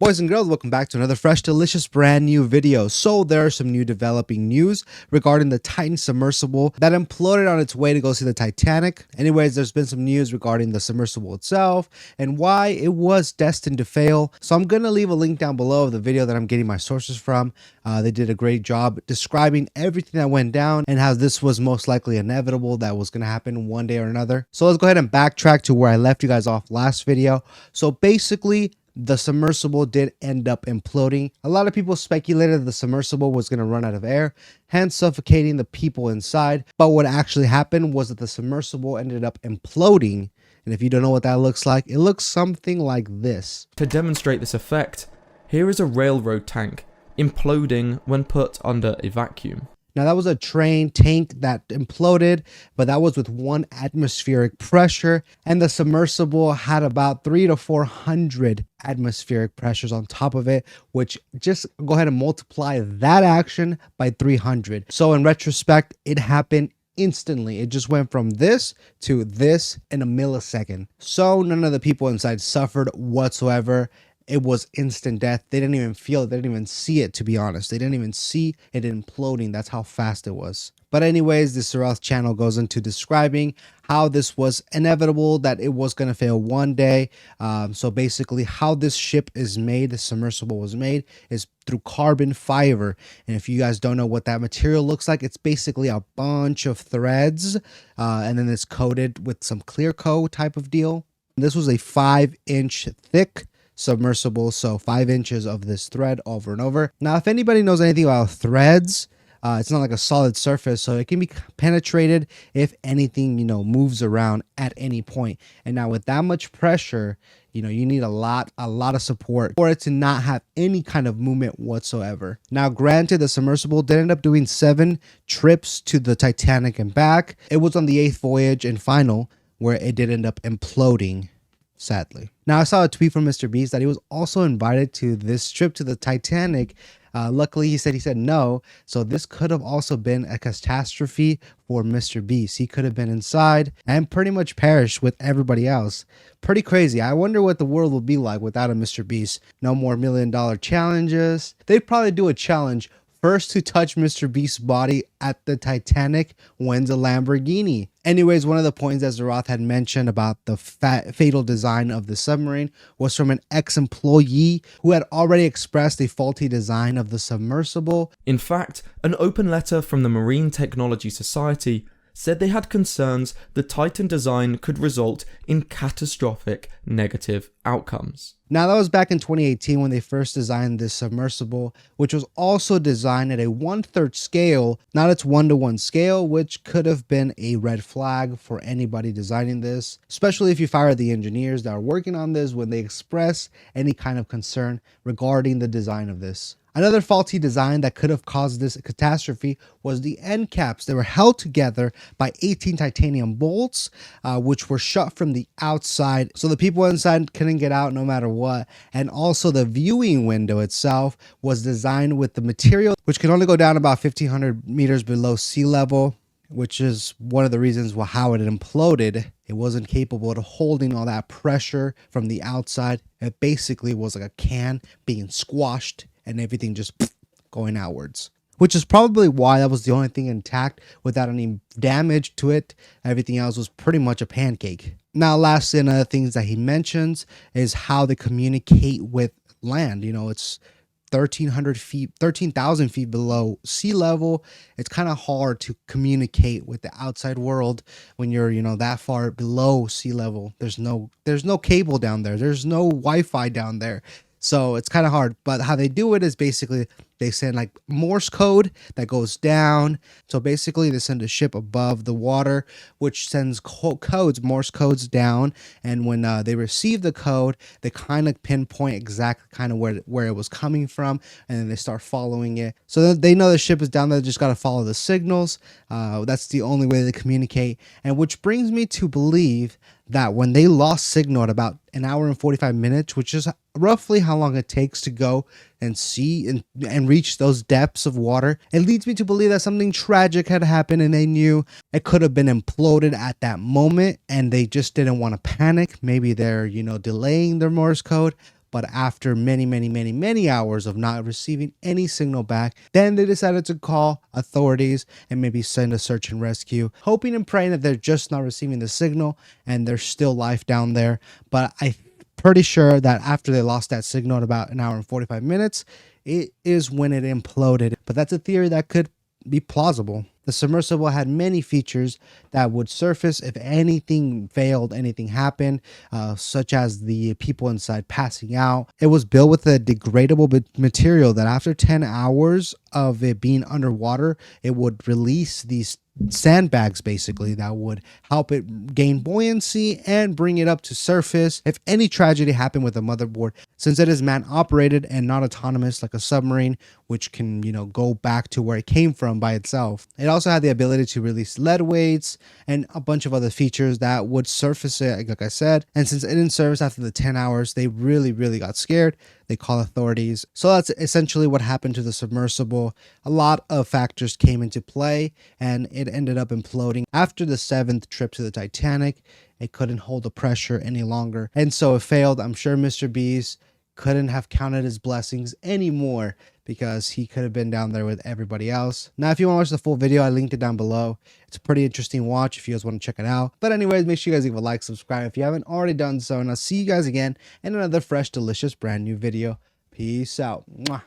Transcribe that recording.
Boys and girls, welcome back to another fresh, delicious, brand new video. So there are some new developing news regarding the Titan submersible that imploded on its way to go see the Titanic. Anyways, there's been some news regarding the submersible itself and why it was destined to fail. So I'm going to leave a link down below of the video that I'm getting my sources from. They did a great job describing everything that went down and how this was most likely inevitable, that was going to happen one day or another. So let's go ahead and backtrack to where I left you guys off last video. So basically, the submersible did end up imploding. A lot of people speculated the submersible was going to run out of air, hence suffocating the people inside. But what actually happened was that the submersible ended up imploding. And if you don't know what that looks like, it looks something like this. To demonstrate this effect, here is a railroad tank imploding when put under a vacuum. Now that was a train tank that imploded, but that was with 1 atmospheric pressure, and the submersible had about 300 to 400 atmospheric pressures on top of it, which just go ahead and multiply that action by 300. So in retrospect, it happened instantly. It just went from this to this in a millisecond. So none of the people inside suffered whatsoever. It was instant death. They didn't even feel it. They didn't even see it, to be honest. They didn't even see it imploding. That's how fast it was. But anyways, the Surath channel goes into describing how this was inevitable, that it was going to fail one day. So basically how this ship is made, the submersible was made, is through carbon fiber. And if you guys don't know what that material looks like, it's basically a bunch of threads. And then it's coated with some clear coat type of deal. This was a 5-inch thick submersible, so 5 inches of this thread over and over. Now if anybody knows anything about threads, it's not like a solid surface, so it can be penetrated if anything, moves around at any point. And now with that much pressure, you need a lot of support for it to not have any kind of movement whatsoever. Now granted, the submersible did end up doing 7 trips to the Titanic and back. It was on the 8th voyage and final where it did end up imploding, sadly. Now I saw a tweet from Mr. Beast that he was also invited to this trip to the Titanic. Luckily he said no, so this could have also been a catastrophe for Mr. Beast. He could have been inside and pretty much perished with everybody else. Pretty crazy. I wonder what the world will be like without a Mr. Beast. No more $1 million challenges. They'd probably do a challenge. First to touch Mr. Beast's body at the Titanic wins a Lamborghini. Anyways, one of the points that Surath had mentioned about the fatal design of the submarine was from an ex-employee who had already expressed a faulty design of the submersible. In fact, an open letter from the Marine Technology Society said they had concerns the Titan design could result in catastrophic negative outcomes. Now that was back in 2018 when they first designed this submersible, which was also designed at a 1/3 scale, not its 1:1 scale, which could have been a red flag for anybody designing this, especially if you fire the engineers that are working on this when they express any kind of concern regarding the design of this. Another faulty design that could have caused this catastrophe was the end caps. They were held together by 18 titanium bolts, which were shut from the outside, so the people inside couldn't get out no matter what. And also the viewing window itself was designed with the material, which could only go down about 1,500 meters below sea level, which is one of the reasons how it imploded. It wasn't capable of holding all that pressure from the outside. It basically was like a can being squashed and everything just going outwards, which is probably why that was the only thing intact without any damage to it. Everything else was pretty much a pancake. Now lastly, another things that he mentions is how they communicate with land. It's 13,000 feet below sea level. It's kind of hard to communicate with the outside world when you're that far below sea level. There's no cable down there. There's no Wi-Fi down there. So it's kind of hard, but how they do it is basically they send like Morse code that goes down. So basically they send a ship above the water, which sends Morse codes down. And when they receive the code, they kind of pinpoint exactly kind of where it was coming from. And then they start following it. So they know the ship is down there. They just got to follow the signals. That's the only way they communicate. And which brings me to believe that when they lost signal at about 1 hour and 45 minutes, which is roughly how long it takes to go and see and reach those depths of water, it leads me to believe that something tragic had happened and they knew it could have been imploded at that moment and they just didn't want to panic. Maybe they're, delaying their Morse code. But after many hours of not receiving any signal back, then they decided to call authorities and maybe send a search and rescue, hoping and praying that they're just not receiving the signal and there's still life down there. But I'm pretty sure that after they lost that signal at about an hour and 45 minutes, it is when it imploded. But that's a theory that could be plausible. The submersible had many features that would surface if anything failed, anything happened, such as the people inside passing out. It was built with a degradable material that after 10 hours of it being underwater, it would release these sandbags basically that would help it gain buoyancy and bring it up to surface if any tragedy happened with the motherboard, since it is man operated and not autonomous like a submarine, which can go back to where it came from by itself. It also had the ability to release lead weights and a bunch of other features that would surface it, like I said. And since it didn't service after the 10 hours, they really got scared. They call authorities. So that's essentially what happened to the submersible. A lot of factors came into play and it ended up imploding. After the 7th trip to the Titanic, it couldn't hold the pressure any longer, and so it failed. I'm sure Mr. Beast couldn't have counted his blessings anymore because he could have been down there with everybody else. Now, if you want to watch the full video, I linked it down below. It's a pretty interesting watch if you guys want to check it out. But anyways, make sure you guys leave a like, subscribe if you haven't already done so, and I'll see you guys again in another fresh, delicious, brand new video. Peace out. Mwah.